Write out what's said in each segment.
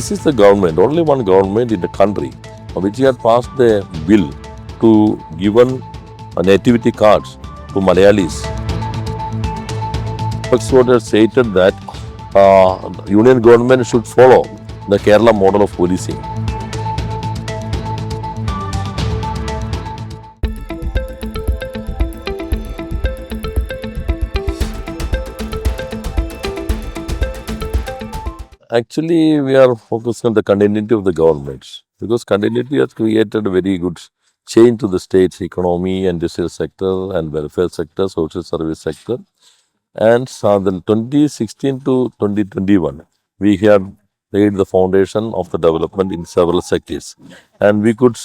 This is the government, only one government in the country, which had passed a bill to given nativity cards to Malayalis. Oxford has stated that union government should follow the Kerala model of policing. Actually, we are focusing on the continuity of the government because continuity has created a very good change to the state's economy, industrial sector, and welfare sector, social service sector. And the 2016 to 2021, we have laid the foundation of the development in several sectors, and we could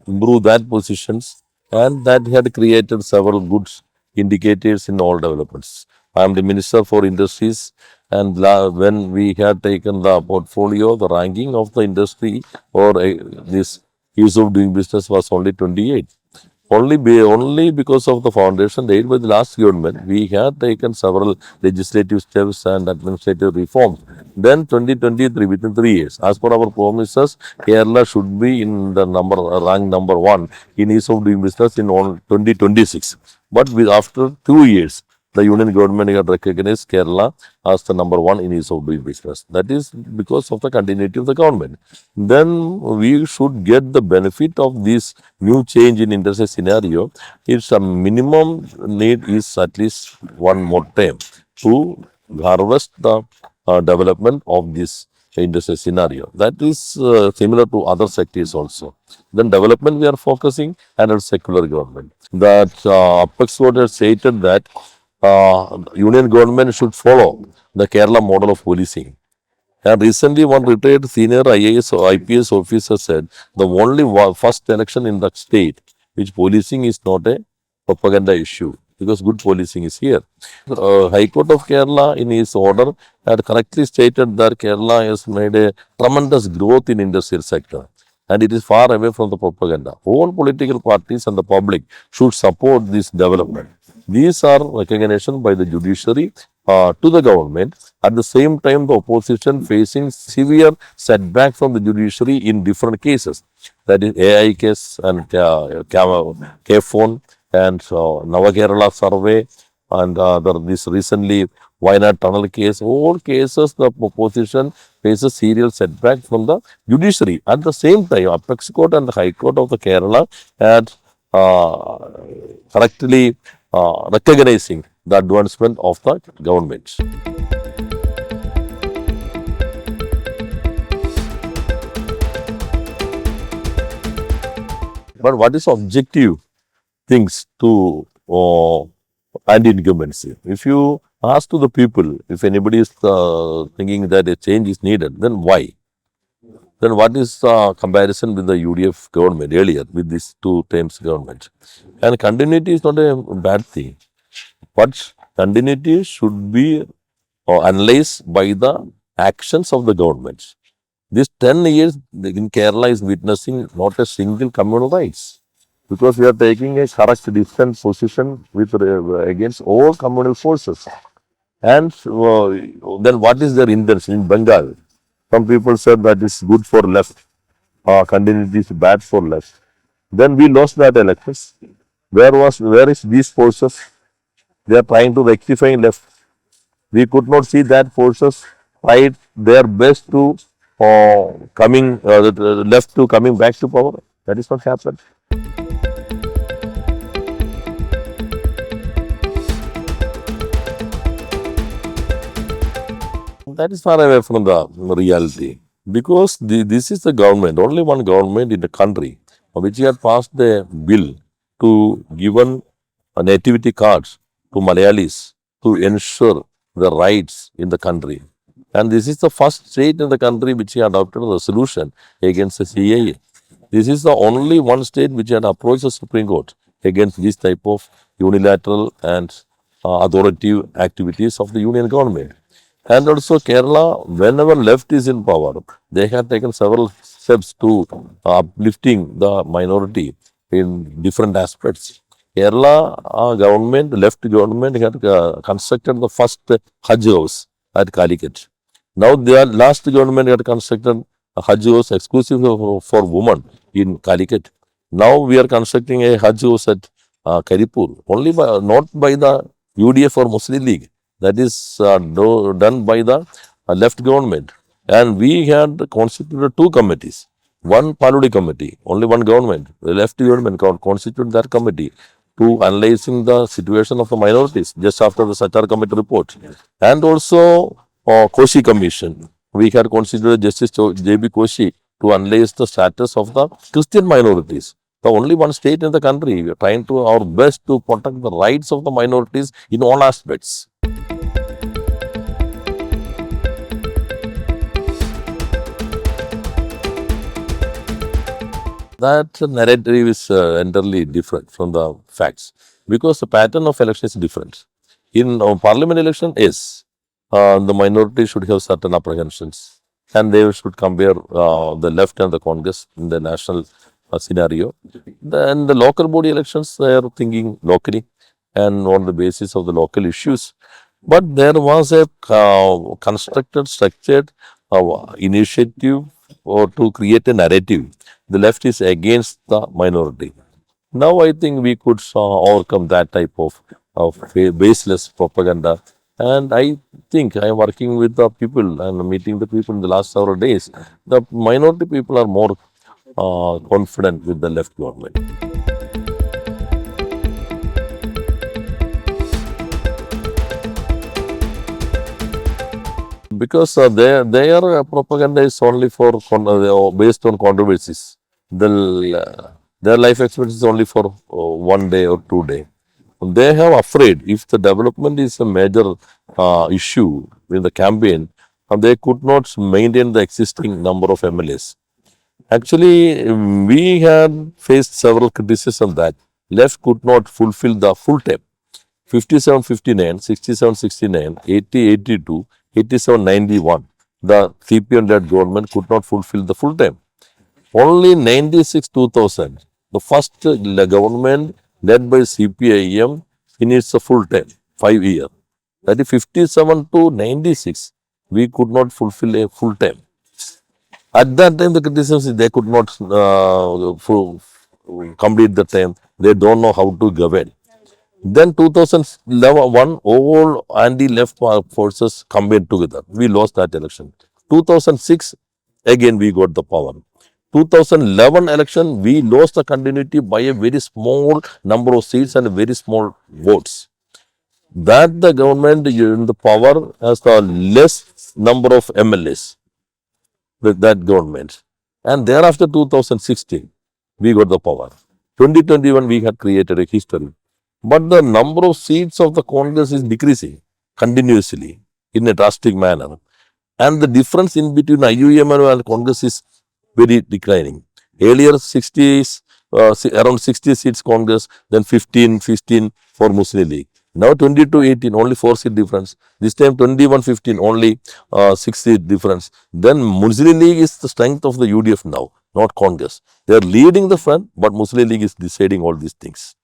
improve that positions, and that had created several good indicators in all developments. I am the Minister for Industries, and when we had taken the portfolio, the ranking of the industry or this ease of doing business was only 28. Only because of the foundation laid by the last government, we had taken several legislative steps and administrative reforms. Then 2023, within 3 years, as per our promises, Kerala should be in the rank number 1 in ease of doing business in 2026. But after 2 years, the union government had recognized Kerala as the number 1 in ease of doing business. That is because of the continuity of the government. Then we should get the benefit of this new change in industry scenario. It's a minimum need is at least one more term to harvest the development of this industry scenario. That is similar to other sectors also. Then development we are focusing and a secular government. That Apex Court has stated that union government should follow the Kerala model of policing. And recently, one retired senior IAS or IPS officer said the only first election in the state which policing is not a propaganda issue because good policing is here. High Court of Kerala in his order had correctly stated that Kerala has made a tremendous growth in industrial sector and it is far away from the propaganda. All political parties and the public should support this development. These are recognition by the judiciary to the government. At the same time, the opposition facing severe setback from the judiciary in different cases. That is AI case and K-phone and Navakerala survey and this recently Wayanad tunnel case. All cases the opposition faces serious setback from the judiciary. At the same time, Apex Court and the High Court of the Kerala had correctly recognizing the advancement of the government. But what is objective things to anti-incumbency? If you ask to the people, if anybody is thinking that a change is needed, then why? Then what is the comparison with the UDF government earlier with these 2 terms government? And continuity is not a bad thing, but continuity should be analyzed by the actions of the government. This 10 years in Kerala is witnessing not a single communal rights because we are taking a correct distant position with against all communal forces. And then what is their intention in Bengal? Some people said that is good for left, continuity is bad for left. Then we lost that elections. Where is these forces? They are trying to rectify left. We could not see that forces tried their best to left to coming back to power. That is what happened. That is far away from the reality because this is the government, only one government in the country which had passed a bill to given nativity cards to Malayalis to ensure the rights in the country. And this is the first state in the country which had adopted a resolution against the CAA. This is the only one state which had approached the Supreme Court against this type of unilateral and authoritative activities of the union government. And also Kerala, whenever left is in power, they have taken several steps to uplifting the minority in different aspects. Kerala government, left government had constructed the first Hajj house at Calicut. Now, the last government had constructed a Hajj house exclusive for women in Calicut. Now we are constructing a Hajj house at Karipur, only by, not by the UDF or Muslim League. That is done by the left government. And we had constituted two committees. One Paludi committee, only one government. The left government constituted that committee to analyzing the situation of the minorities just after the Satar committee report. And also Koshi Commission. We had considered Justice J.B. Koshi to analyze the status of the Christian minorities. The only one state in the country, we are trying to our best to protect the rights of the minorities in all aspects. That narrative is entirely different from the facts because the pattern of election is different. In parliament election, yes, the minority should have certain apprehensions and they should compare the left and the Congress in the national scenario. Then the local body elections, they are thinking locally and on the basis of the local issues. But there was a constructed, structured initiative or to create a narrative. The left is against the minority. Now I think we could overcome that type of baseless propaganda. And I think I am working with the people and meeting the people in the last several days. The minority people are more confident with the left government. Because their propaganda is only for based on controversies. Their life experience is only for 1 day or 2 day. They have afraid if the development is a major issue in the campaign, they could not maintain the existing number of MLAs. Actually, we had faced several criticisms that left could not fulfill the full term. 57-59, 67-69, 80-82, 87-91. The CPM-led government could not fulfill the full term. Only 96-2000, the first government led by CPIM finished the full term, 5 years. That is 57 to 96, we could not fulfill a full term. At that time, the criticism is they could not complete the term. They don't know how to govern. Then 2011, all anti-left forces combined together. We lost that election. 2006, again we got the power. 2011 election, we lost the continuity by a very small number of seats and very small votes. That the government in the power has the less number of MLAs with that government. And thereafter 2016, we got the power. 2021, we had created a history. But the number of seats of the Congress is decreasing continuously in a drastic manner. And the difference in between IUM and Congress is very declining. Earlier, 60, around 60 seats Congress, then 15 for Muslim League. Now 22-18, only 4 seat difference. This time 21-15, only 6 seat difference. Then Muslim League is the strength of the UDF now, not Congress. They are leading the front, but Muslim League is deciding all these things.